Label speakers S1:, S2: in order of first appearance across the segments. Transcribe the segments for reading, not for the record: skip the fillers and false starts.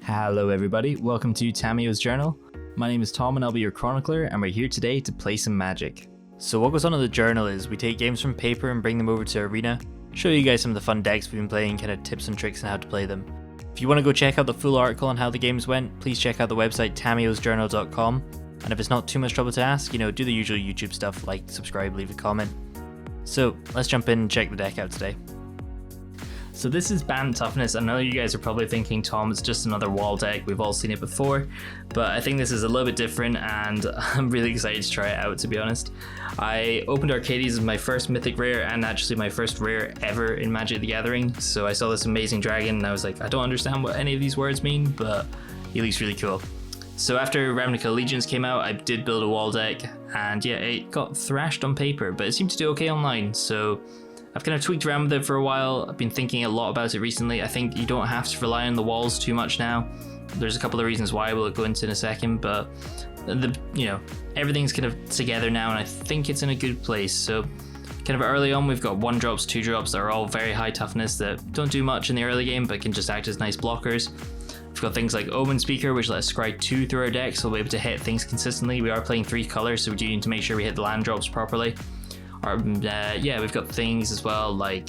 S1: Hello everybody, welcome to Tamiyo's Journal. My name is Tom and I'll be your chronicler, and we're here today to play some Magic. So what goes on in the journal is we take games from paper and bring them over to Arena, show you guys some of the fun decks we've been playing, kind of tips and tricks on how to play them. If you want to go check out the full article on how the games went, please check out the website tamiyosjournal.com, and if it's not too much trouble to ask, do the usual YouTube stuff like subscribe, leave a comment. So let's jump in and check the deck out today. So this is Bant Toughness. I know you guys are probably thinking, Tom, it's just another wall deck, we've all seen it before, but I think this is a little bit different and I'm really excited to try it out, to be honest. I opened Arcades as my first mythic rare and actually my first rare ever in Magic the Gathering, so I saw this amazing dragon and I was like, I don't understand what any of these words mean, but he looks really cool. So after Ravnica Allegiance came out, I did build a wall deck, and yeah, it got thrashed on paper, but it seemed to do okay online, so I've kind of tweaked around with it for a while. I've been thinking a lot about it recently. I think you don't have to rely on the walls too much now. There's a couple of reasons why we'll go into in a second, but everything's kind of together now, and I think it's in a good place. So kind of early on, we've got 1-drops, 2-drops that are all very high toughness that don't do much in the early game, but can just act as nice blockers. We've got things like Omen Speaker, which let us scry 2 through our deck, so we'll be able to hit things consistently. We are playing 3 colors, so we do need to make sure we hit the land drops properly. We've got things as well like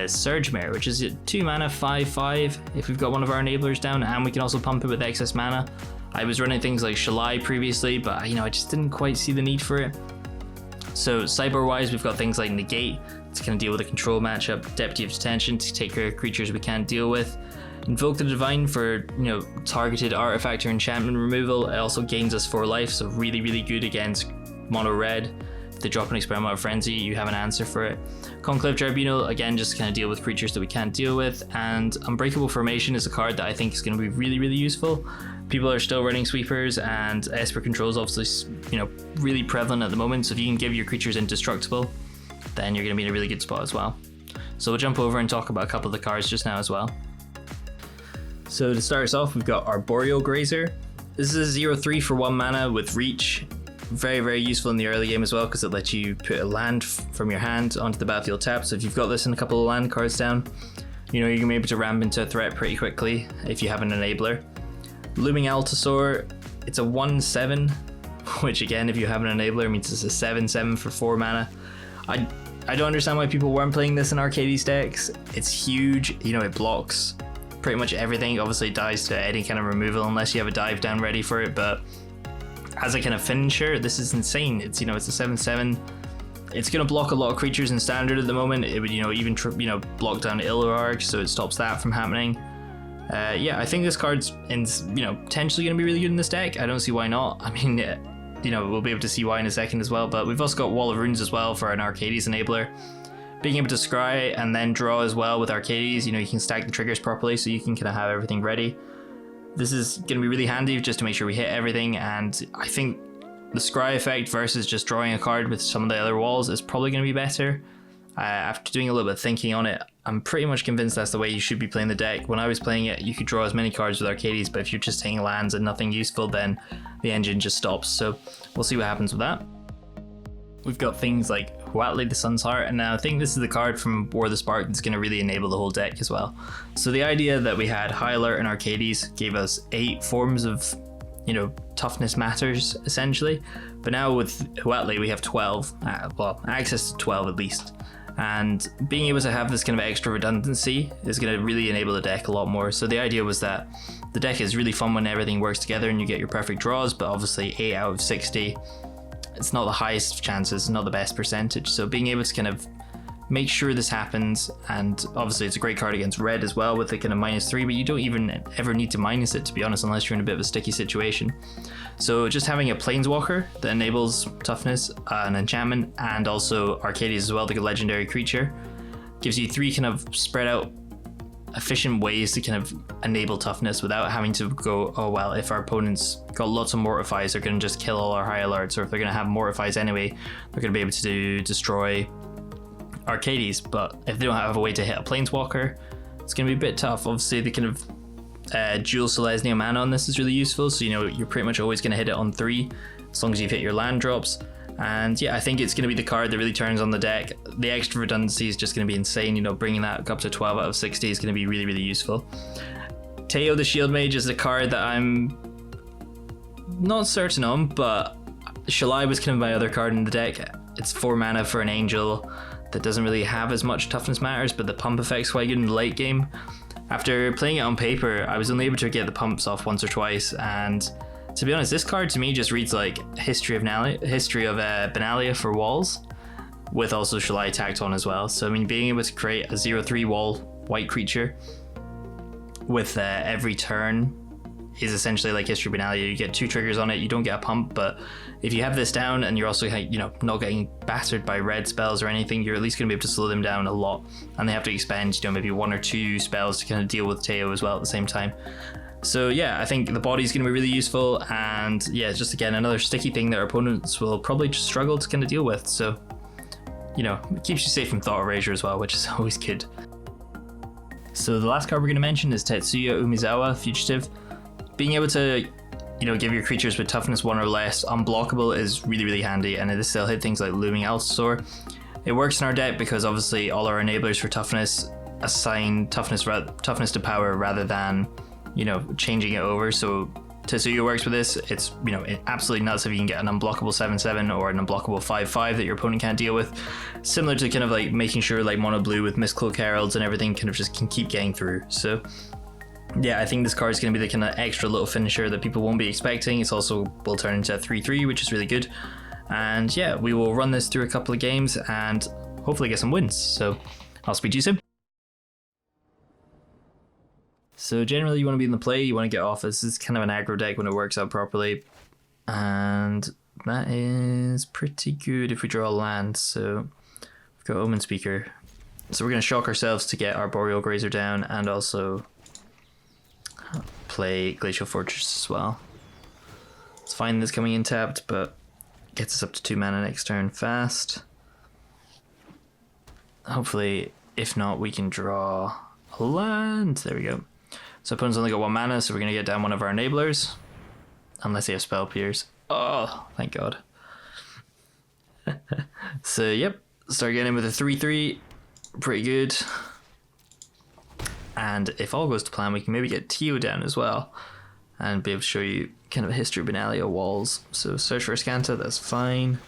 S1: Surge Mare, which is 2 mana, 5/5 if we've got one of our enablers down, and we can also pump it with excess mana. I was running things like Shalai previously, but I just didn't quite see the need for it. So cyber wise, we've got things like Negate to kind of deal with a control matchup, Deputy of Detention to take care of creatures we can't deal with, Invoke the Divine for targeted artifact or enchantment removal. It also gains us 4 life, so really good against mono red. If they drop an Experimental Frenzy, you have an answer for it. Conclave Tribunal, again, just to kind of deal with creatures that we can't deal with. And Unbreakable Formation is a card that I think is going to be really useful. People are still running sweepers, and Esper Control is obviously really prevalent at the moment. So if you can give your creatures indestructible, then you're going to be in a really good spot as well. So we'll jump over and talk about a couple of the cards just now as well. So to start us off, we've got Arboreal Grazer. This is a 0/3 for 1 mana with reach. Very useful in the early game as well, because it lets you put a land from your hand onto the battlefield tap. So if you've got this and a couple of land cards down, you're going to be able to ramp into a threat pretty quickly if you have an enabler. Looming Altasaur, it's a 1/7, which again, if you have an enabler, means it's a 7/7 for 4 mana. I don't understand why people weren't playing this in Arcades decks. It's huge, it blocks pretty much everything. Obviously it dies to any kind of removal unless you have a dive down ready for it, but as a kind of finisher, this is insane. It's a 7/7. It's going to block a lot of creatures in standard at the moment. It would even block down Illuarg, so it stops that from happening. I think this card's potentially going to be really good in this deck. I don't see why not. We'll be able to see why in a second as well, but we've also got Wall of Runes as well for an Arcades enabler. Being able to scry and then draw as well with Arcades, you can stack the triggers properly, so you can kind of have everything ready. This is going to be really handy just to make sure we hit everything, and I think the scry effect versus just drawing a card with some of the other walls is probably going to be better. After doing a little bit of thinking on it, I'm pretty much convinced that's the way you should be playing the deck. When I was playing it, you could draw as many cards with Arcades, but if you're just taking lands and nothing useful, then the engine just stops. So we'll see what happens with that. We've got things like Huatli the Sun's Heart, and now I think this is the card from War of the Spark that's going to really enable the whole deck as well. So the idea that we had High Alert and Arcades gave us 8 forms of, toughness matters, essentially. But now with Huatli we have 12, access to 12 at least. And being able to have this kind of extra redundancy is going to really enable the deck a lot more. So the idea was that the deck is really fun when everything works together and you get your perfect draws, but obviously 8 out of 60, it's not the highest chances, it's not the best percentage. So being able to kind of make sure this happens, and obviously it's a great card against red as well with the kind of -3, but you don't even ever need to minus it, to be honest, unless you're in a bit of a sticky situation. So just having a Planeswalker that enables toughness, an enchantment, and also Arcades as well, like a legendary creature, gives you 3 kind of spread out efficient ways to kind of enable toughness without having to go, oh well, if our opponents got lots of Mortifies, they're going to just kill all our High Alerts, or if they're going to have Mortifies anyway, they're going to be able to destroy Arcades. But if they don't have a way to hit a Planeswalker, it's going to be a bit tough. Obviously the kind of dual Selesnya mana on this is really useful, so you're pretty much always going to hit it on 3 as long as you've hit your land drops. And yeah, I think it's going to be the card that really turns on the deck. The extra redundancy is just going to be insane. Bringing that up to 12 out of 60 is going to be really useful. Tamiyo the Shield Mage is a card that I'm not certain on, but Shalai was kind of my other card in the deck. It's 4 mana for an angel that doesn't really have as much toughness matters, but the pump effect's quite good in the late game. After playing it on paper, I was only able to get the pumps off once or twice, and to be honest, this card to me just reads like history of Benalia for walls, with also Shalai tacked on as well. So I mean, being able to create a 0/3 wall white creature with every turn is essentially like history of Benalia. You get 2 triggers on it, you don't get a pump, but if you have this down and you're also, you know, not getting battered by red spells or anything, you're at least going to be able to slow them down a lot, and they have to expend, you know, maybe 1 or 2 spells to kind of deal with Tamiyo as well at the same time. So yeah, I think the body's going to be really useful, and yeah, it's just again another sticky thing that our opponents will probably just struggle to kind of deal with. So, you know, it keeps you safe from Thought Erasure as well, which is always good. So the last card we're going to mention is Tetsuya Umezawa, Fugitive. Being able to, you know, give your creatures with toughness 1 or less unblockable is really, really handy, and this will hit things like Looming Allosaur. It works in our deck because obviously all our enablers for toughness assign toughness to power rather than, you know, changing it over. So Tetsuya works with this. It's, you know, absolutely nuts if you can get an unblockable 7/7 or an unblockable 5/5 that your opponent can't deal with. Similar to kind of like making sure like mono blue with Mistcloak Heralds and everything kind of just can keep getting through. So yeah, I think this card is going to be the kind of extra little finisher that people won't be expecting. It's also will turn into a 3/3, which is really good. And yeah, we will run this through a couple of games and hopefully get some wins. So I'll speak to you soon. So generally you want to be in the play, you want to get off. This is kind of an aggro deck when it works out properly. And that is pretty good if we draw a land. So we've got Omen Speaker. So we're going to shock ourselves to get our Boreal Grazer down and also play Glacial Fortress as well. It's fine this coming in tapped, but gets us up to 2 mana next turn fast. Hopefully, if not, we can draw a land. There we go. So opponent's only got 1 mana, so we're going to get down one of our enablers. Unless they have Spell Pierce. Oh, thank God. So, yep. Start getting in with a 3/3. Pretty good. And if all goes to plan, we can maybe get Tamiyo down as well and be able to show you kind of a history of Benalia walls. So search for a Scanta, that's fine.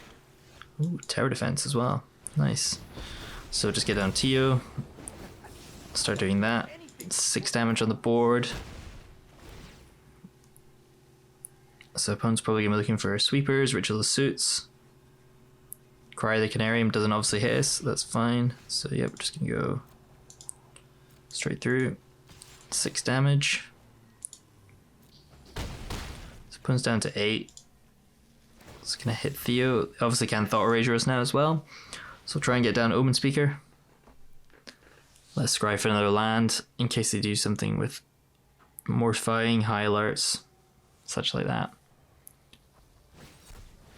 S1: Ooh, tower defense as well. Nice. So just get down Tamiyo. Start doing that. 6 damage on the board. So opponent's probably going to be looking for sweepers, Ritual of Suits. Cry the Canarium doesn't obviously hit us, that's fine. So yeah, we're just going to go straight through. 6 damage. So opponent's down to 8. It's going to hit Tamiyo. Obviously can Thought Erasure us now as well. So we'll try and get down Omen Speaker. Let's scry for another land in case they do something with Mortifying, High Alerts, such like that.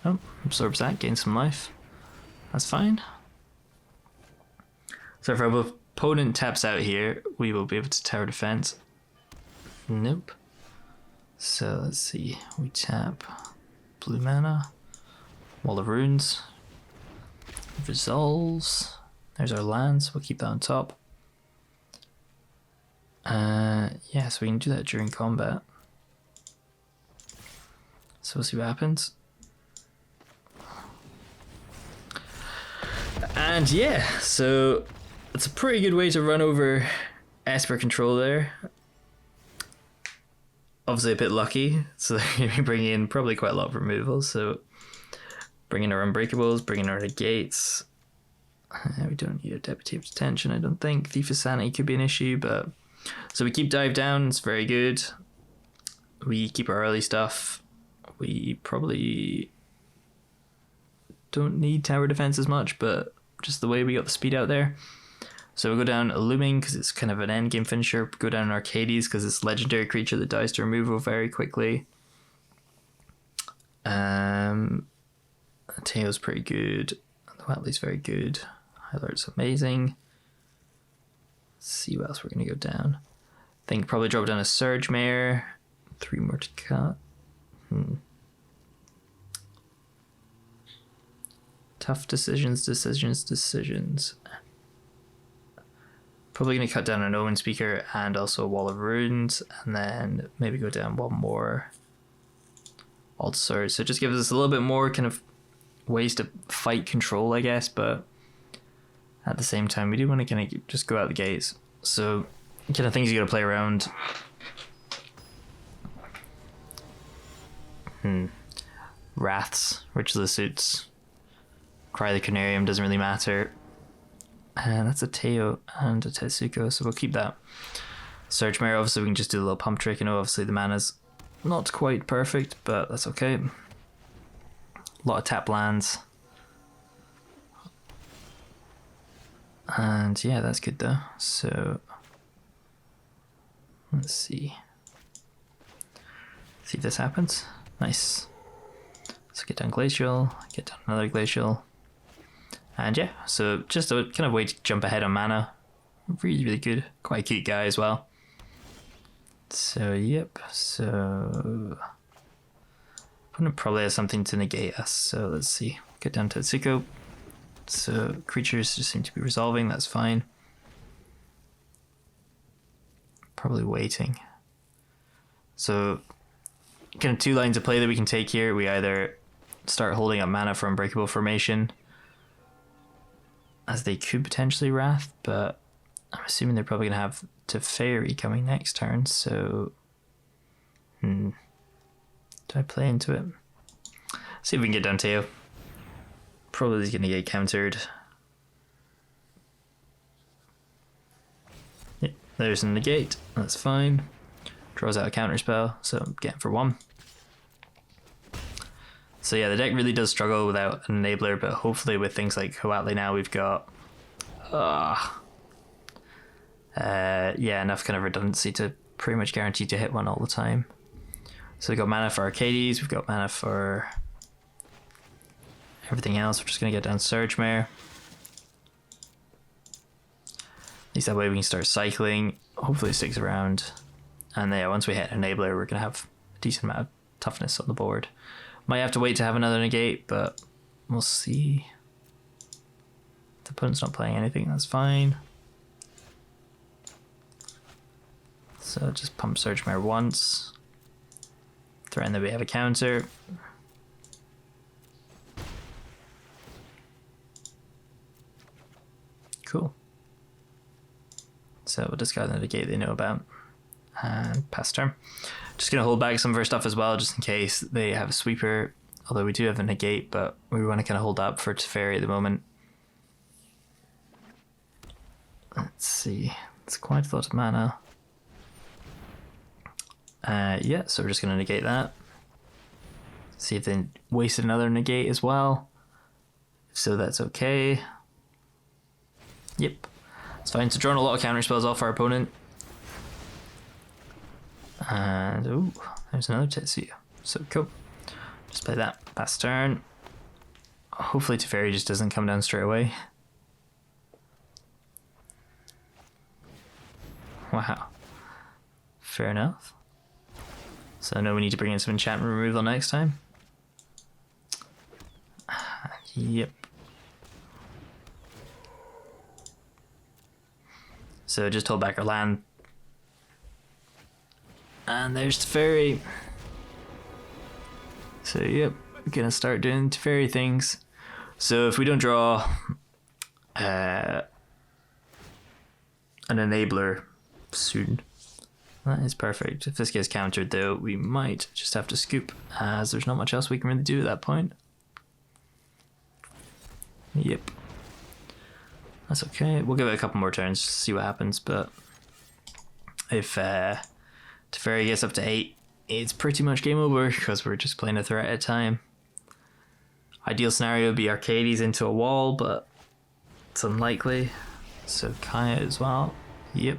S1: Oh, absorbs that, gains some life. That's fine. So if our opponent taps out here, we will be able to tower defense. Nope. So let's see, we tap blue mana, Wall of Runes, Resolves. There's our lands, we'll keep that on top. Yeah, so we can do that during combat. So we'll see what happens. And yeah, so it's a pretty good way to run over Esper control there. Obviously a bit lucky, so they're going to be bringing in probably quite a lot of removals. So bringing our Unbreakables, bringing our Negates. We don't need a Deputy of Detention, I don't think. Thief of Sanity could be an issue, but... So we keep Dive Down, it's very good. We keep our early stuff. We probably don't need Tower Defense as much, but just the way we got the speed out there. So we'll go down Illuming because it's kind of an endgame finisher. Go down Arcades because it's a legendary creature that dies to removal very quickly. Tail's pretty good. The Watley's very good. Highlight's amazing. Let's see what else we're going to go down. I think probably drop down a Surge Mare. 3 more to cut. Tough decisions. Probably going to cut down an Omen Speaker and also a Wall of Runes, and then maybe go down one more Alt Sword. So it just gives us a little bit more kind of ways to fight control, I guess, but at the same time, we do want to kind of just go out the gates. So kind of things you got to play around. Wraths, Rich of the Suits, Cry the Canarium, doesn't really matter. And that's a Teo and a Tetsuko, so we'll keep that. Surge Mare, obviously we can just do a little pump trick. I know obviously the mana's not quite perfect, but that's okay. A lot of tap lands. And yeah, that's good though. So let's see. See if this happens. Nice. So get down Glacial, get down another Glacial. And yeah, so just a kind of way to jump ahead on mana. Really, really good. Quite a cute guy as well. So, yep. So, opponent probably has something to negate us. So, let's see. Get down to Tsuko. So, creatures just seem to be resolving. That's fine. Probably waiting. So, kind of two lines of play that we can take here. We either start holding up mana for Unbreakable Formation, as they could potentially Wrath, but I'm assuming they're probably going to have Teferi coming next turn, so do I play into it? See if we can get down Teo. Probably going to get countered. Yep, there's a negate, that's fine. Draws out a counter spell, so I'm getting for 1. So yeah, the deck really does struggle without an enabler, but hopefully with things like Huatli now we've got yeah, enough kind of redundancy to pretty much guarantee to hit one all the time. So we've got mana for Arcades, we've got mana for everything else. We're just going to get down Surge Mare. At least that way we can start cycling. Hopefully it sticks around. And yeah, once we hit enabler, we're going to have a decent amount of toughness on the board. Might have to wait to have another negate, but we'll see. The opponent's not playing anything, that's fine. So just pump Surge Mare once. Threaten that we have a counter. Cool. So we'll discard the negate they know about. And pass turn. Just going to hold back some of our stuff as well, just in case they have a sweeper. Although we do have a negate, but we want to kind of hold up for Teferi at the moment. Let's see. It's quite a lot of mana. Yeah, so we're just going to negate that. See if they wasted another negate as well. If so, that's okay. Yep. It's fine. So drawing a lot of counter spells off our opponent. And, ooh, there's another Tetsuya. So cool. Just play that. Pass turn. Hopefully Teferi just doesn't come down straight away. Wow. Fair enough. So I know we need to bring in some enchantment removal next time. Yep. So just hold back our land. And there's Teferi. So yep, we're gonna start doing Teferi things. So if we don't draw an enabler soon, that is perfect. If this gets countered though, we might just have to scoop, as there's not much else we can really do at that point. Yep. That's okay. We'll give it a couple more turns to see what happens, but if Teferi gets up to 8, it's pretty much game over because we're just playing a threat at a time. Ideal scenario would be Arcades into a wall, but it's unlikely. So Kaya as well. Yep.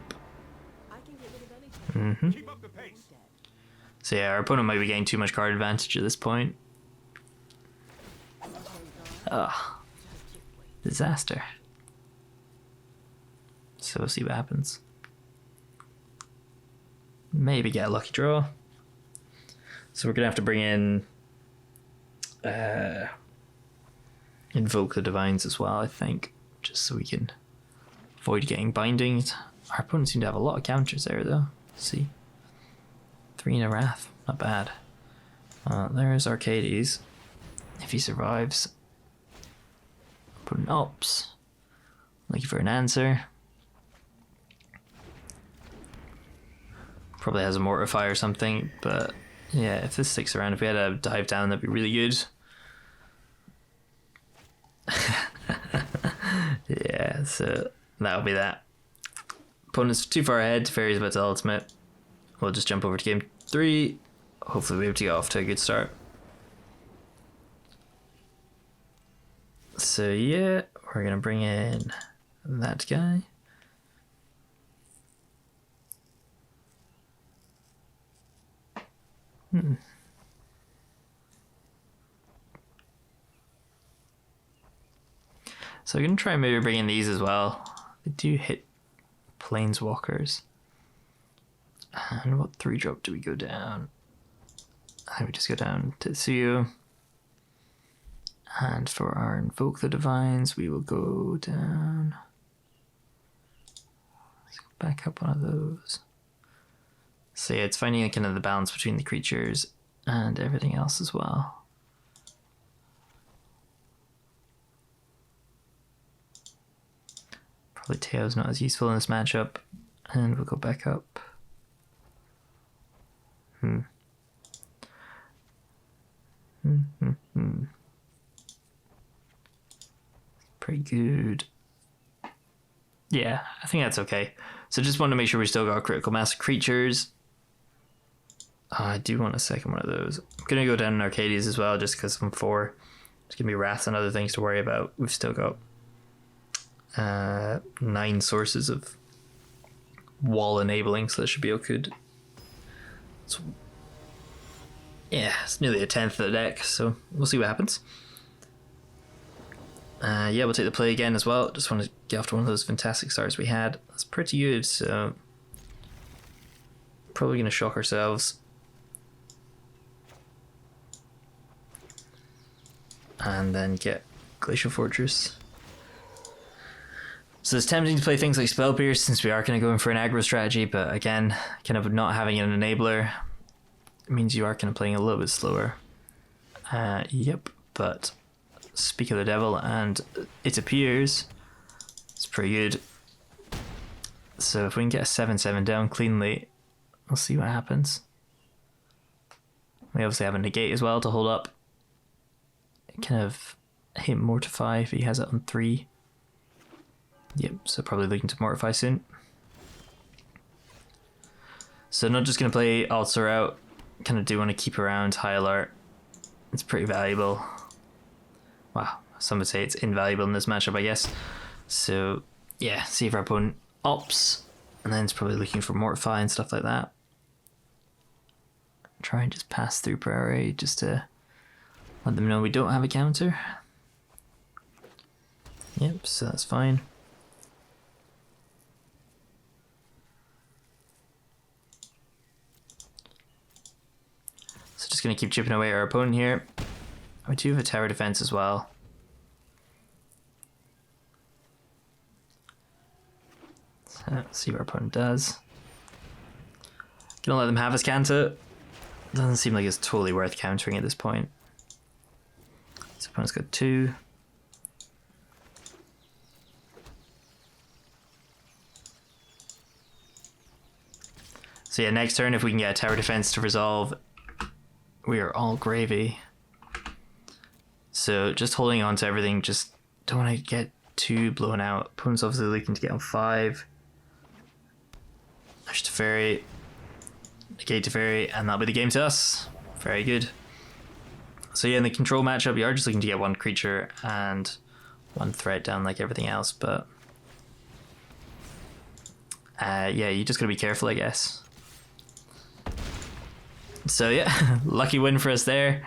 S1: So yeah, our opponent might be getting too much card advantage at this point. Ugh. Disaster. So we'll see what happens. Maybe get a lucky draw. So we're gonna have to bring in Invoke the Divines as well, I think, just so we can avoid getting bindings. Our opponent seemed to have a lot of counters there though. Let's see. 3 in a Wrath, not bad. There's Arcades. If he survives. Put an Ops. Looking for an answer. Probably has a Mortify or something, but yeah, if this sticks around, if we had a dive down, that'd be really good. Yeah, so that'll be that. Opponent's too far ahead, Fairy's about to ultimate. We'll just jump over to game 3. Hopefully we'll be able to get off to a good start. So yeah, we're gonna bring in that guy. So we're gonna try and maybe bring in these as well. They do hit Planeswalkers. And what 3-drop do we go down? I think we just go down to Tamiyo. And for our Invoke the Divines, we will go down. Let's go back up one of those. So yeah, it's finding kind of the balance between the creatures and everything else as well. Probably Teo's not as useful in this matchup. And we'll go back up. Pretty good. Yeah, I think that's okay. So just want to make sure we still got critical mass creatures. I do want a second one of those. I'm going to go down in Arcades as well, just because I'm 4. There's going to be Wrath and other things to worry about. We've still got 9 sources of wall enabling, so that should be all good. Yeah, it's nearly a 10th of the deck, so we'll see what happens. Yeah, we'll take the play again as well. Just want to get off to one of those fantastic starts we had. That's pretty good, so probably going to shock ourselves. And then get Glacial Fortress. So it's tempting to play things like Spell Pierce since we are kind of going for an aggro strategy, but again, kind of not having an enabler means you are kind of playing a little bit slower. Yep, but speak of the devil, and it appears it's pretty good. So if we can get a 7/7 down cleanly, we'll see what happens. We obviously have a negate as well to hold up. Kind of hit Mortify if he has it on 3. Yep, so probably looking to Mortify soon. So not just going to play Altar out, kind of do want to keep around High Alert. It's pretty valuable. Wow, some would say it's invaluable in this matchup, I guess. So yeah, see if our opponent ops, and then it's probably looking for Mortify and stuff like that. Try and just pass through Prairie just to let them know we don't have a counter. Yep, so that's fine. So just going to keep chipping away at our opponent here. We do have a tower defense as well. So let's see what our opponent does. Gonna let them have his counter. Doesn't seem like it's totally worth countering at this point. So opponent's got 2. So yeah, next turn if we can get a tower defense to resolve, we are all gravy. So just holding on to everything, just don't want to get too blown out. Opponent's obviously looking to get on 5. There's Teferi, negate Teferi, and that'll be the game to us. Very good. So yeah, in the control matchup, you are just looking to get 1 creature and 1 threat down like everything else, but yeah, you just gotta be careful, I guess. So yeah, lucky win for us there.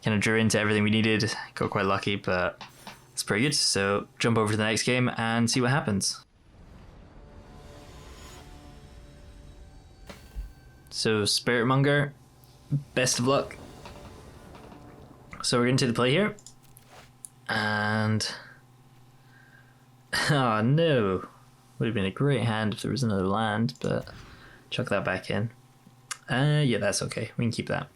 S1: Kind of drew into everything we needed. Got quite lucky, but it's pretty good. So jump over to the next game and see what happens. So Spiritmonger, best of luck. So we're into the play here. And oh no. Would have been a great hand if there was another land, but chuck that back in. Yeah, that's okay. We can keep that.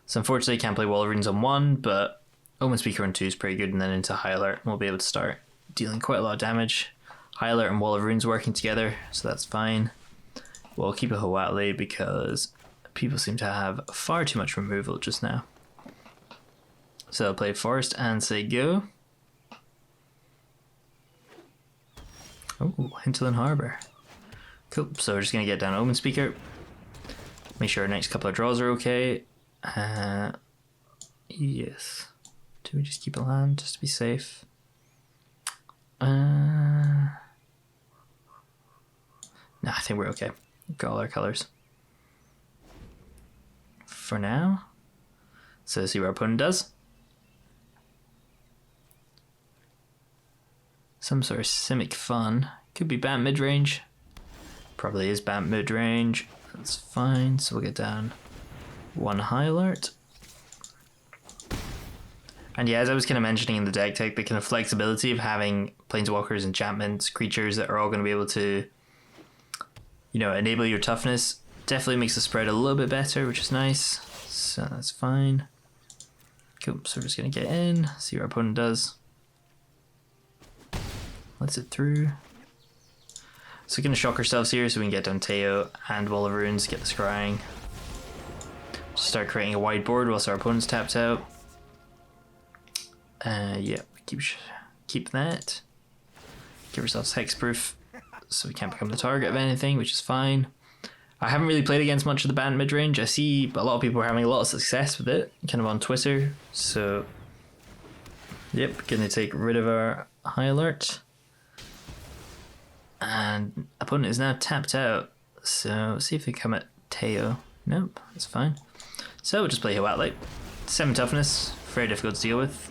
S1: So unfortunately, can't play Wall of Runes on 1, but Omen Speaker on 2 is pretty good, and then into High Alert, we'll be able to start dealing quite a lot of damage. High Alert and Wall of Runes working together, so that's fine. We'll keep a Huatle because people seem to have far too much removal just now. So I'll play Forest and say go. Oh, Hinterland Harbour. Cool, so we're just going to get down Omen Speaker. Make sure our next couple of draws are okay. Yes. Do we just keep a land just to be safe? No, I think we're okay. We've got all our colours. For now. So see what our opponent does. Some sort of Simic fun. Could be Bant mid-range. Probably is Bant mid-range. That's fine. So we'll get down 1 High Alert. And yeah, as I was kind of mentioning in the deck tech, the kind of flexibility of having planeswalkers, enchantments, creatures that are all going to be able to, you know, enable your toughness definitely makes the spread a little bit better, which is nice. So that's fine. Cool. So we're just going to get in, see what our opponent does. Let's it through. So we're going to shock ourselves here so we can get down Tamiyo and Wall of Runes, get the scrying. Just start creating a wide board whilst our opponent's tapped out. Yeah, keep that. Give ourselves hexproof so we can't become the target of anything, which is fine. I haven't really played against much of the Bant mid-range. I see a lot of people are having a lot of success with it, kind of on Twitter. So, yep, gonna take rid of our High Alert. And opponent is now tapped out. So, see if they come at Tamiyo. Nope, that's fine. So, we'll just play Huatle. 7 toughness, very difficult to deal with.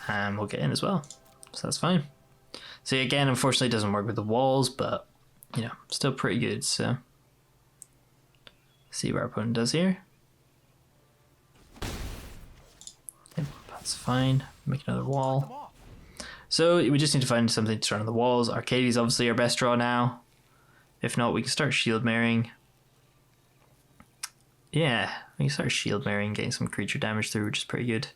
S1: And we'll get in as well. So that's fine. So again, unfortunately it doesn't work with the walls, but you know, still pretty good. So see what our opponent does here. Yep, that's fine. Make another wall. So we just need to find something to turn on the walls. Arcade is obviously our best draw now. If not, we can start shield mirroring. Yeah, we can start shield mirroring, getting some creature damage through, which is pretty good.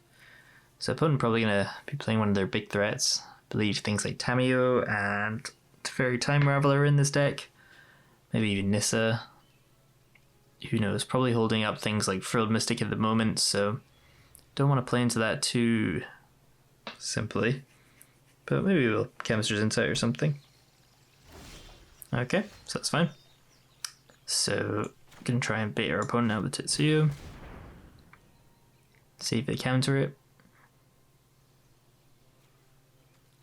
S1: So opponent probably going to be playing one of their big threats. I believe things like Tamiyo and Teferi Time Raveler are in this deck. Maybe even Nissa. Who knows, probably holding up things like Frilled Mystic at the moment, so don't want to play into that too simply. But maybe we'll Chemist's Insight or something. Okay, so that's fine. So we can try and bait our opponent out with Tetsuyo. See if they counter it.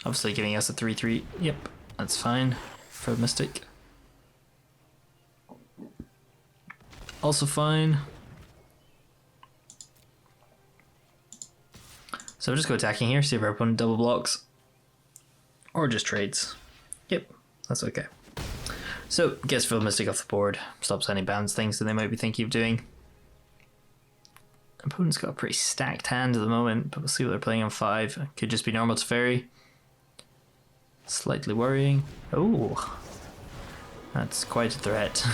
S1: Obviously giving us a 3-3. Yep, that's fine. For Mystic. Also fine. So we'll just go attacking here, see if our opponent double blocks. Or just trades. Yep, that's okay. So, gets Full Mystic off the board. Stops any bounce things that they might be thinking of doing. Opponent's got a pretty stacked hand at the moment, but we'll see what they're playing on 5. Could just be normal Teferi. Slightly worrying. Oh, that's quite a threat.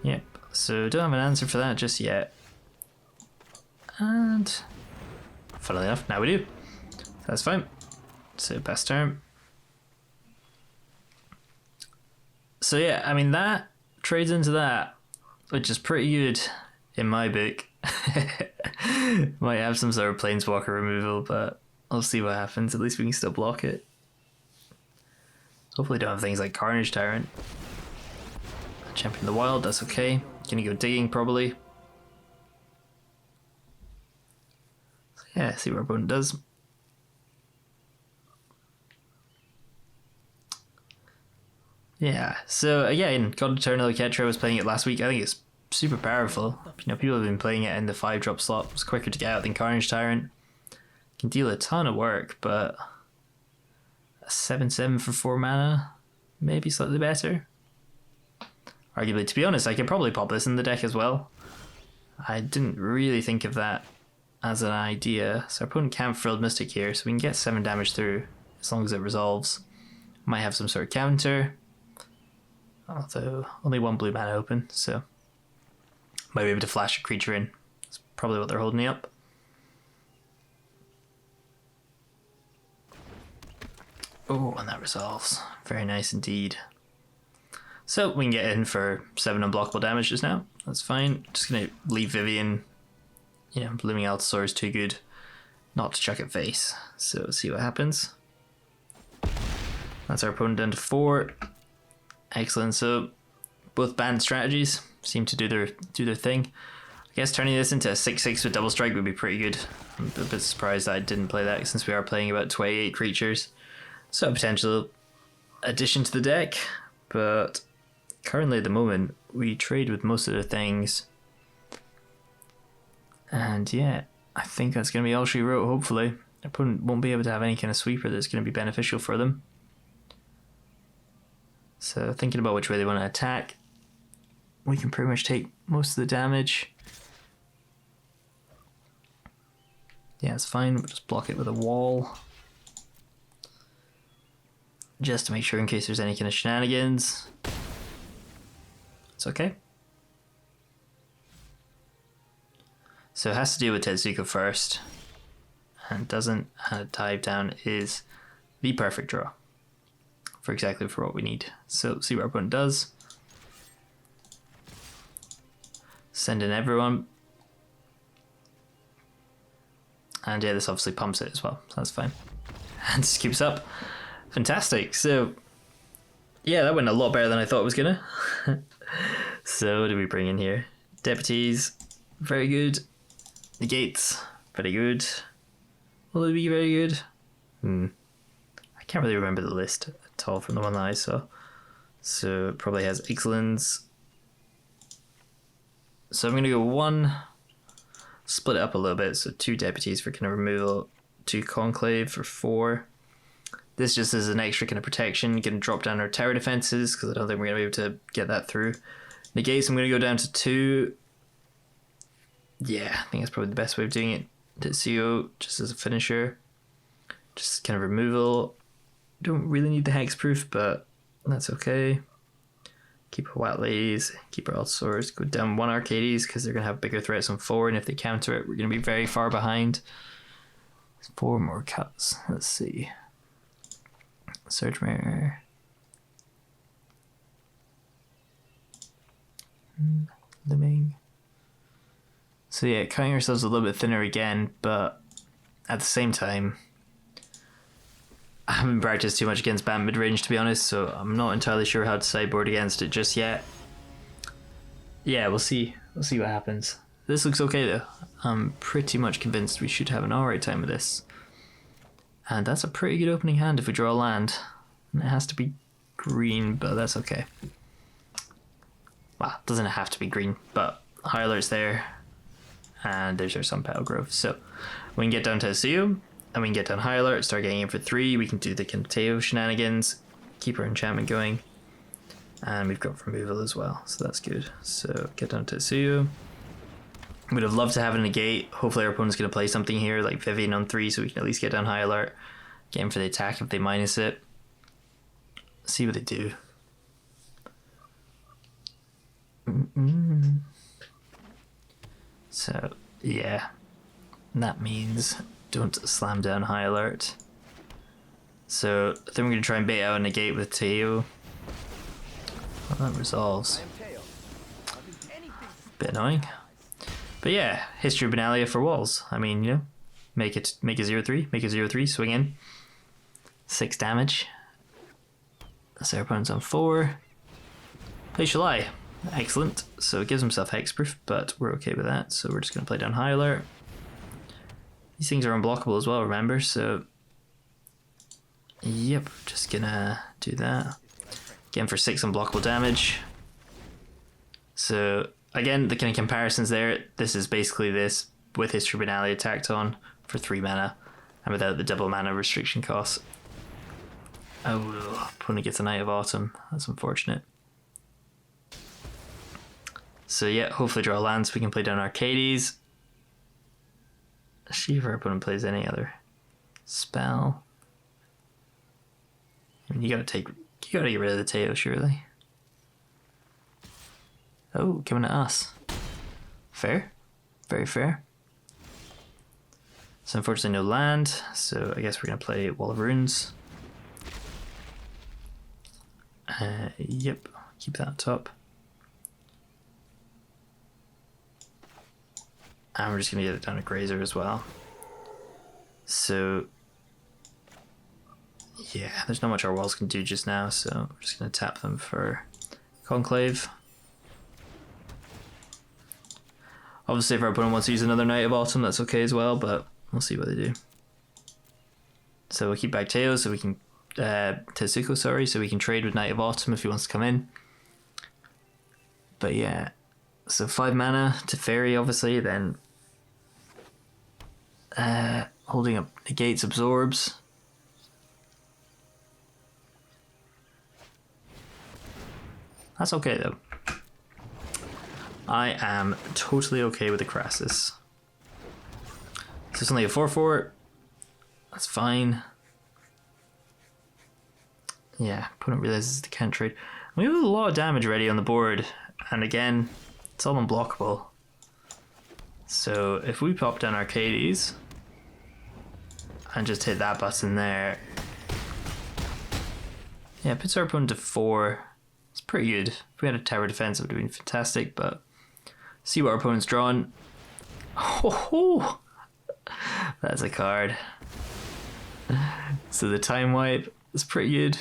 S1: Yep, so don't have an answer for that just yet. And funnily enough, now we do. That's fine. So pass turn. So yeah, I mean that trades into that, which is pretty good in my book. Might have some sort of planeswalker removal, but I'll see what happens. At least we can still block it. Hopefully don't have things like Carnage Tyrant. Champion the Wild, that's okay. Gonna go digging probably. So yeah, see what our opponent does. Yeah, so again, God Eternal Ketra was playing it last week. I think it's super powerful. You know, people have been playing it in the 5-drop slot. It's quicker to get out than Carnage Tyrant. Can deal a ton of work, but a 7/7 for 4 mana, maybe slightly better. Arguably, to be honest, I could probably pop this in the deck as well. I didn't really think of that as an idea. So our opponent can't Frilled Mystic here, so we can get 7 damage through as long as it resolves. Might have some sort of counter. Although only one blue mana open, so might be able to flash a creature in. That's probably what they're holding me up. Oh, and that resolves. Very nice indeed. So we can get in for 7 unblockable damage just now. That's fine. Just gonna leave Vivian. You know, Blooming Allosaur is too good not to chuck at face. So let's see what happens. That's our opponent down to 4. Excellent. So both Bant strategies seem to do their thing. I guess turning this into a 6/6 with double strike would be pretty good. I'm a bit surprised that I didn't play that since we are playing about 28 creatures. So a potential addition to the deck, but currently at the moment we trade with most of the things. And yeah, I think that's going to be all she wrote, hopefully. Our opponent won't be able to have any kind of sweeper that's going to be beneficial for them. So thinking about which way they want to attack, we can pretty much take most of the damage. Yeah, it's fine. We'll just block it with a wall. Just to make sure in case there's any kind of shenanigans. It's okay. So it has to deal with Tetsuko first. And doesn't, and a dive down is the perfect draw. For exactly for what we need. So see what our opponent does. Send in everyone. And yeah, this obviously pumps it as well, so that's fine. And just keeps up. Fantastic. So yeah, that went a lot better than I thought it was gonna. So what do we bring in here? Deputies, very good. Negates, very good. Will it be very good? I can't really remember the list at all from the one that I saw. So it probably has Ixalan's. So I'm gonna go 1, split it up a little bit. So 2 deputies for kind of removal, 2 conclave for 4. This just is an extra kind of protection. Gonna drop down our tower defenses because I don't think we're gonna be able to get that through. Negates, I'm gonna go down to 2. Yeah, I think that's probably the best way of doing it. Tetsuyo just as a finisher. Just kind of removal. Don't really need the hexproof, but that's okay. Keep our Watleys, keep our Allosaurs, go down 1 Arcades because they're going to have bigger threats on 4, and if they counter it, we're going to be very far behind. 4 more cuts. Let's see. Surge Mirror. Looming. So yeah, cutting ourselves a little bit thinner again, but at the same time, I haven't practiced too much against Bant mid-range, to be honest, so I'm not entirely sure how to sideboard against it just yet. Yeah, we'll see. We'll see what happens. This looks okay though. I'm pretty much convinced we should have an alright time with this. And that's a pretty good opening hand if we draw a land. And it has to be green, but that's okay. Well, it doesn't have to be green, but High Alert's there. And there's our Sunpile Grove. So we can get down to Tetsuyo, and we can get down High Alert, start getting in for 3. We can do the Kenteo shenanigans, keep our enchantment going. And we've got removal as well, so that's good. So get down to Tetsuyo. Would have loved to have a negate. Hopefully our opponent's going to play something here, like Vivian on 3, so we can at least get down High Alert. Get in for the attack if they minus it. See what they do. So, yeah. That means don't slam down High Alert. So, I think we're going to try and bait out a negate with Tamiyo. Well, that resolves. Bit annoying. But yeah, History of Benalia for walls. I mean, you know, make a 0/3, make a 0/3, swing in. 6 damage. That's our opponent's on 4. Play Shalai. Excellent. So it gives himself hexproof, but we're okay with that. So we're just going to play down High Alert. These things are unblockable as well, remember? So, yep, just gonna do that. Again for 6 unblockable damage. So, again, the kind of comparisons there. This is basically this with History of Benalia tacked on for 3 mana and without the double mana restriction costs. Oh, opponent gets a Night of Autumn. That's unfortunate. So yeah, hopefully draw lands. We can play down Arcades. See if our opponent plays any other spell. I mean, you gotta get rid of the Teo, surely. Oh, coming at us. Fair. Very fair. So unfortunately no land, so I guess we're gonna play Wall of Runes. Yep, keep that top. And we're just gonna get it down to Grazer as well. So yeah, there's not much our walls can do just now, so we're just gonna tap them for Conclave. Obviously if our opponent wants to use another Knight of Autumn, that's okay as well, but we'll see what they do. So we'll keep back Teo so we can Tetsuko, sorry, so we can trade with Knight of Autumn if he wants to come in. But yeah, so 5 mana to Fairy obviously, then holding up negates, absorbs. That's okay though. I am totally okay with the Crassus. So it's only a 4/4. That's fine. Yeah, opponent realizes they can't trade. We have a lot of damage ready on the board, and again, it's all unblockable. So if we pop down Arcades and just hit that button there, yeah, it puts our opponent to 4. It's pretty good. If we had a tower defense, it would have been fantastic, but see what our opponent's drawn. Oh, that's a card. So the time wipe is pretty good.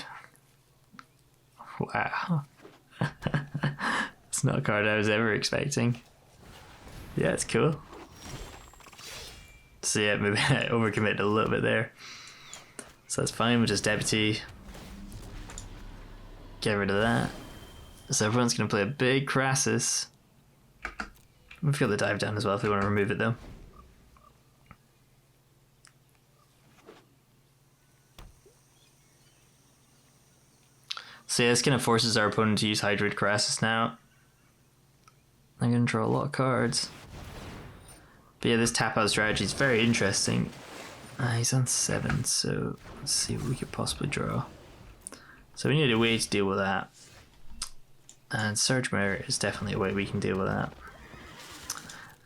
S1: Wow. It's not a card I was ever expecting. Yeah, it's cool. So yeah, maybe I overcommitted a little bit there. So that's fine, we'll just Deputy. Get rid of that. So everyone's going to play a big Crassus. We've got the dive down as well if we want to remove it though. So yeah, this kind of forces our opponent to use Hydroid Crassus now. I'm going to draw a lot of cards. But yeah, this tap out strategy is very interesting. He's on 7, so let's see what we could possibly draw. So we need a way to deal with that. And Surge Mirror is definitely a way we can deal with that.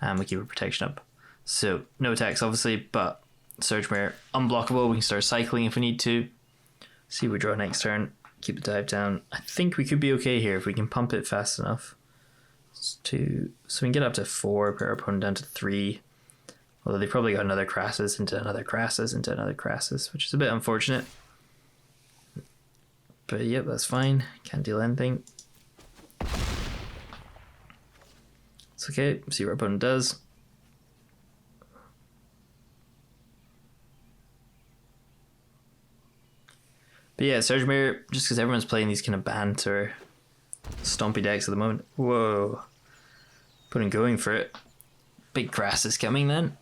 S1: And we keep our protection up. So no attacks obviously, but Surge Mirror unblockable. We can start cycling if we need to. See what we draw next turn. Keep the dive down. I think we could be okay here if we can pump it fast enough. So we can get up to 4, put our opponent down to 3. Although they probably got another Crassus into another Crassus into another Crassus, which is a bit unfortunate. But yep, that's fine. Can't deal anything. It's okay. See what our opponent does. But yeah, Surge Mirror, just because everyone's playing these kind of Bant or Stompy decks at the moment. Whoa. Opponent going for it. Big Crassus coming then.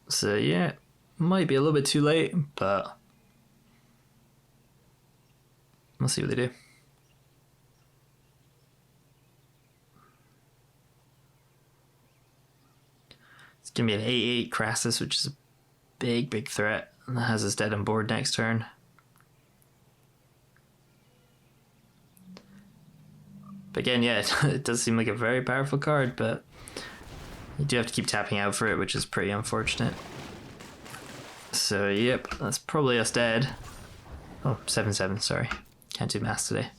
S1: So yeah, might be a little bit too late, but we'll see what they do. It's going to be an 8/8 Crassus, which is a big threat, and that has us dead on board next turn. But again, yeah, it does seem like a very powerful card, but you do have to keep tapping out for it, which is pretty unfortunate. So yep, that's probably us dead. Oh, 7/7, sorry. Can't do maths today.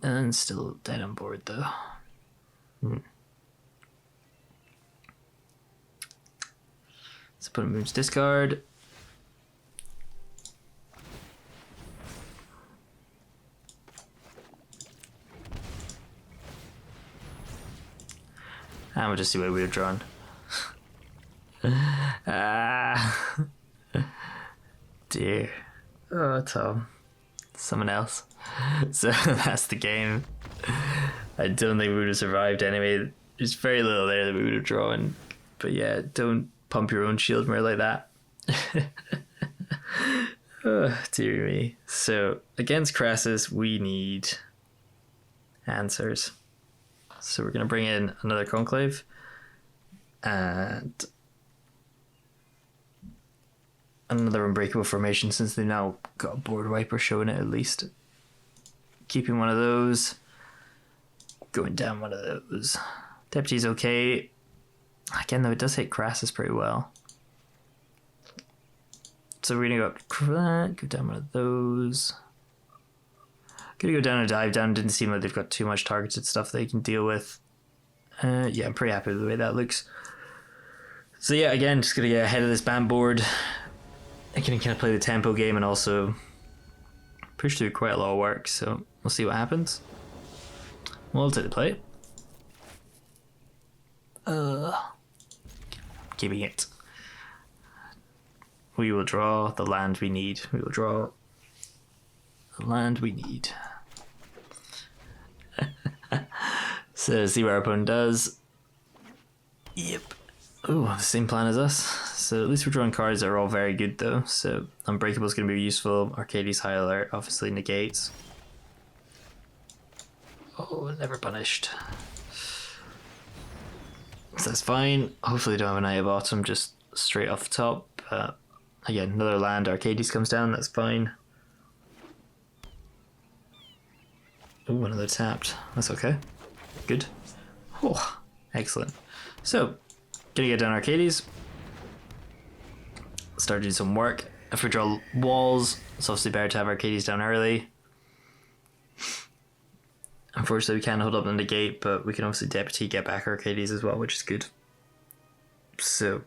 S1: And still dead on board though. So put a moves discard. And we'll just see what we would have drawn. Dear. Oh, Tom. Someone else. So that's the game. I don't think we would have survived anyway. There's very little there that we would have drawn. But yeah, don't pump your own shield mirror like that. Oh, dear me. So against Crassus, we need answers. So we're going to bring in another Conclave. And another unbreakable formation since they now got a board wiper showing it at least. Keeping one of those. Going down one of those. Deputy's okay. Again, though, it does hit Crassus pretty well. So we're gonna go down one of those. Gonna go down a dive down. Didn't seem like they've got too much targeted stuff they can deal with. Yeah, I'm pretty happy with the way that looks. So yeah, again, just gonna get ahead of this band board. I can kind of play the tempo game and also push through quite a lot of work. So we'll see what happens. We'll take the play. Keeping it. We will draw the land we need. We will draw the land we need. So see what our opponent does. Yep. Oh, the same plan as us. So at least we're drawing cards that are all very good though. So Unbreakable is going to be useful. Arcades High Alert obviously negates. Oh, never punished. So that's fine. Hopefully don't have an eye at bottom, just straight off the top. Again, another land, Arcades comes down, that's fine. Oh, another tapped. That's okay. Good. Oh, excellent. So, gonna get down Arcades. Start doing some work. If we draw walls, it's obviously better to have Arcades down early. Unfortunately, we can't hold up on the gate, but we can obviously Deputy get back Arcades as well, which is good. So,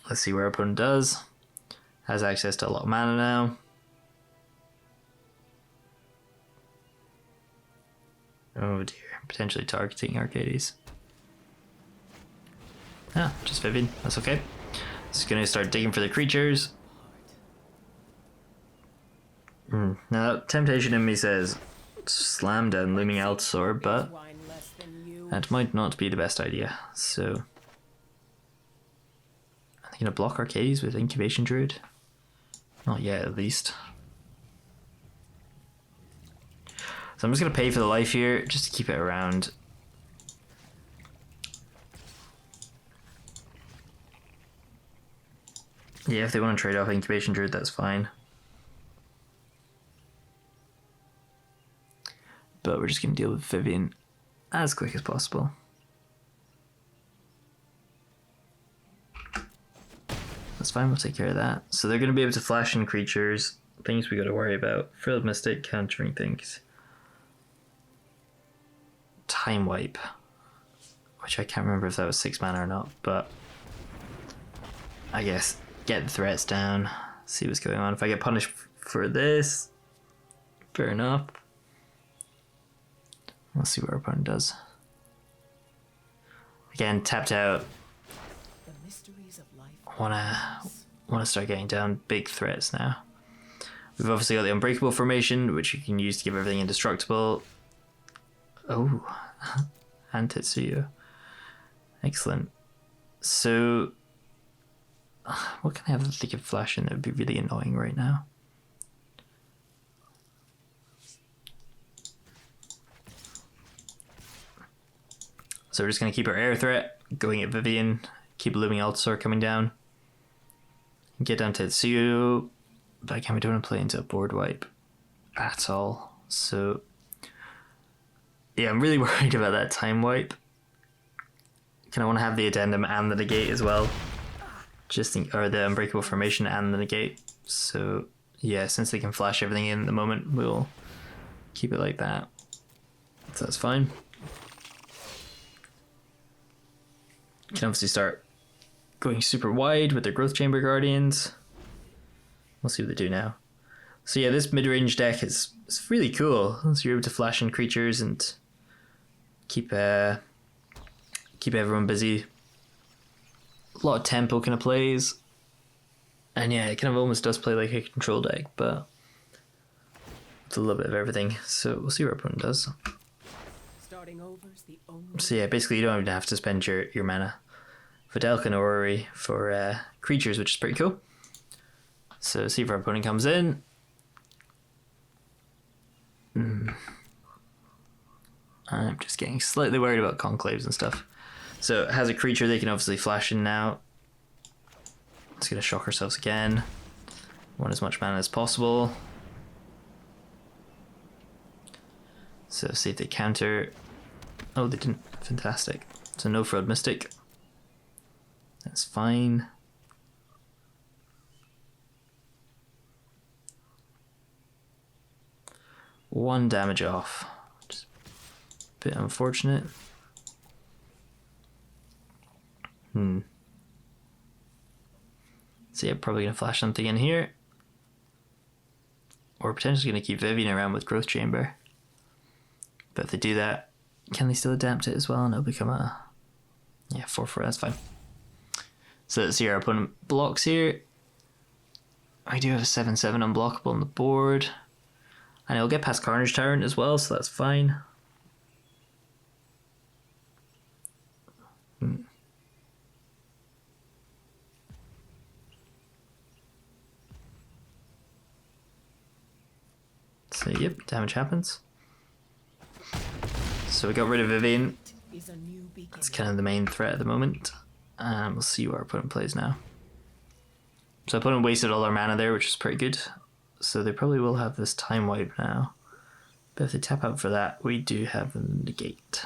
S1: let's see where our opponent does. Has access to a lot of mana now. Oh dear, potentially targeting Arcades. Ah, just Vivian, that's okay. Just gonna start digging for the creatures. Now, temptation in me says slam down Looming Allosaur, but that might not be the best idea. So, are they gonna block Arcades with Incubation Druid? Not yet, at least. So I'm just gonna pay for the life here, just to keep it around. Yeah, if they want to trade off Incubation Druid, that's fine. But we're just gonna deal with Vivian as quick as possible. That's fine, we'll take care of that. So they're going to be able to flash in creatures, things we got to worry about. Frilled Mystic, countering things. Time Wipe, which I can't remember if that was 6 mana or not, but I guess get the threats down, see what's going on. If I get punished for this, fair enough. Let's see what our opponent does. Again, tapped out. Wanna start getting down big threats now. We've obviously got the Unbreakable formation, which you can use to give everything indestructible. Oh, and Tetsuya. Excellent. So, what can I have that they can flash in that would be really annoying right now? So we're just going to keep our air threat, going at Vivian, keep Looming Allosaur coming down. Get down to Tetsuya, but again, we don't want to play into a board wipe at all. So, yeah, I'm really worried about that time wipe. Kind of want to have the addendum and the negate as well. Or the Unbreakable formation and the negate. So, yeah, since they can flash everything in at the moment, we'll keep it like that. So that's fine. You can obviously start going super wide with their Growth Chamber Guardians. We'll see what they do now. So yeah, this mid-range deck is really cool. So you're able to flash in creatures and keep everyone busy. A lot of tempo kind of plays. And yeah, it kind of almost does play like a control deck, but it's a little bit of everything. So we'll see what our opponent does. So yeah, basically you don't even have to spend your mana. Videlka Orrery for creatures, which is pretty cool. So see if our opponent comes in. I'm just getting slightly worried about conclaves and stuff. So it has a creature they can obviously flash in now. It's going to shock ourselves again. Want as much mana as possible. So see if they counter. Oh, they didn't. Fantastic. So no Fraud Mystic. That's fine. One damage off. Just a bit unfortunate. So yeah, probably gonna flash something in here. Or potentially gonna keep Vivian around with Growth Chamber. But if they do that, can they still adapt it as well and it'll become a... Yeah, 4/4, that's fine. So let's see our opponent blocks here. I do have a 7/7 unblockable on the board. And it'll get past Carnage Tyrant as well, so that's fine. So yep, damage happens. So we got rid of Vivian. That's kind of the main threat at the moment. And we'll see what our opponent plays now. So our opponent wasted all our mana there, which is pretty good. So they probably will have this time wipe now. But if they tap out for that, we do have the negate.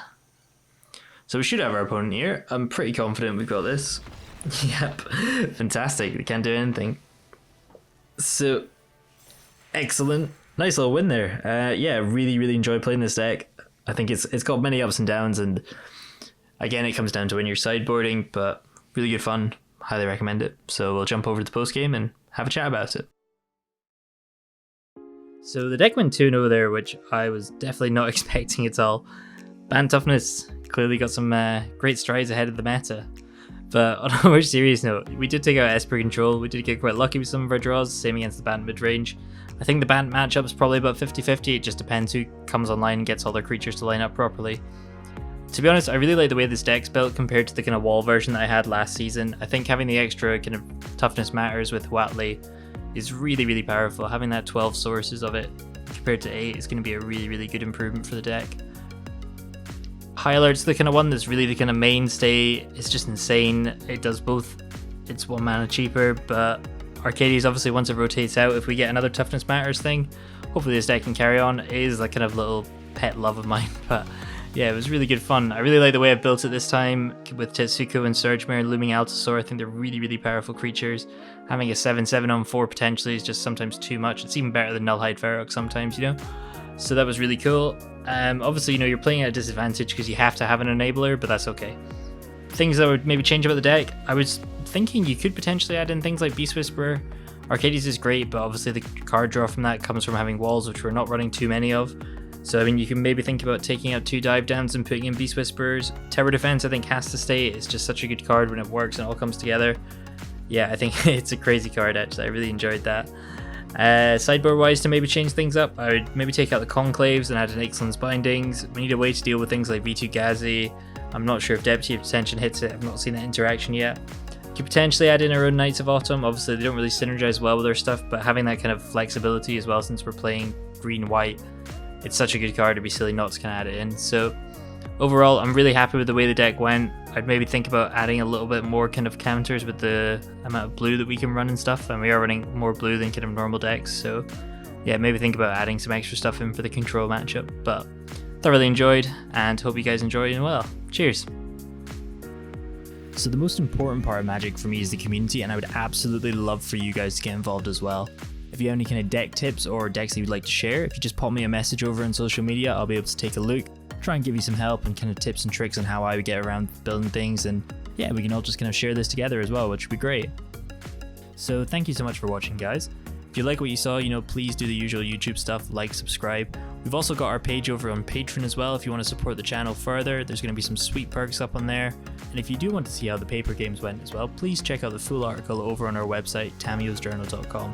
S1: So we should have our opponent here. I'm pretty confident we've got this. Yep, fantastic. They can't do anything. So, excellent. Nice little win there. Yeah, really enjoyed playing this deck. I think it's got many ups and downs, and again, it comes down to when you're sideboarding, but really good fun. Highly recommend it. So we'll jump over to the post game and have a chat about it. So the deck went 2-0 there, which I was definitely not expecting at all. Bant Toughness clearly got some great strides ahead of the meta. But on a more serious note, we did take out Esper Control. We did get quite lucky with some of our draws, same against the Bant mid-range. I think the Bant matchup is probably about 50-50. It just depends who comes online and gets all their creatures to line up properly. To be honest, I really like the way this deck's built compared to the kind of wall version that I had last season. I think having the extra kind of toughness matters with Watley is really powerful. Having that 12 sources of it compared to 8 is going to be a really good improvement for the deck. High Alert's the kind of one that's really the kind of mainstay. It's just insane. It does both. It's 1 mana cheaper, but Arcades obviously once it rotates out, if we get another toughness matters thing, hopefully this deck can carry on. It is a kind of little pet love of mine, but yeah, it was really good fun. I really like the way I built it this time with Tetsuko and Surgemere and Looming Altasaur. I think they're really powerful creatures. Having a 7/7 on 4 potentially is just sometimes too much. It's even better than Nullhide Ferox sometimes, you know? So that was really cool. Obviously, you know, you're playing at a disadvantage because you have to have an enabler, but that's okay. Things that would maybe change about the deck, I was thinking you could potentially add in things like Beast Whisperer. Arcades is great, but obviously the card draw from that comes from having walls, which we're not running too many of. So, I mean, you can maybe think about taking out 2 dive downs and putting in Beast Whisperers. Tower Defense, I think, has to stay. It's just such a good card when it works and it all comes together. Yeah, I think it's a crazy card, actually. I really enjoyed that. Sideboard-wise, to maybe change things up, I would maybe take out the Conclaves and add in Ixalan's Bindings. We need a way to deal with things like V2 Gazi. I'm not sure if Deputy of Detention hits it. I've not seen that interaction yet. Could potentially add in our own Knights of Autumn. Obviously, they don't really synergize well with our stuff, but having that kind of flexibility as well, since we're playing green-white, it's such a good card, it'd be silly not to kind of add it in. So overall, I'm really happy with the way the deck went. I'd maybe think about adding a little bit more kind of counters with the amount of blue that we can run and stuff, and we are running more blue than kind of normal decks, so yeah, maybe think about adding some extra stuff in for the control matchup. But thoroughly enjoyed, and hope you guys enjoy as well. Cheers! So the most important part of Magic for me is the community, and I would absolutely love for you guys to get involved as well. If you have any kind of deck tips or decks that you'd like to share, if you just pop me a message over on social media, I'll be able to take a look, try and give you some help and kind of tips and tricks on how I would get around building things, and yeah, we can all just kind of share this together as well, which would be great. So thank you so much for watching, guys. If you like what you saw, you know, please do the usual YouTube stuff, like, subscribe. We've also got our page over on Patreon as well if you want to support the channel further. There's going to be some sweet perks up on there. And if you do want to see how the paper games went as well, please check out the full article over on our website, tamiyosjournal.com.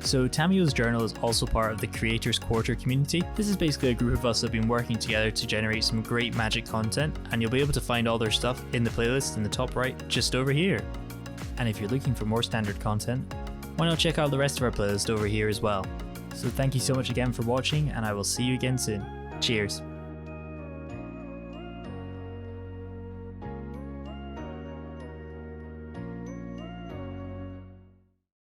S1: So Tamiyo's Journal is also part of the Creators Quarter community. This is basically a group of us that have been working together to generate some great Magic content, and you'll be able to find all their stuff in the playlist in the top right, just over here. And if you're looking for more standard content, why not check out the rest of our playlist over here as well. So thank you so much again for watching, and I will see you again soon. Cheers!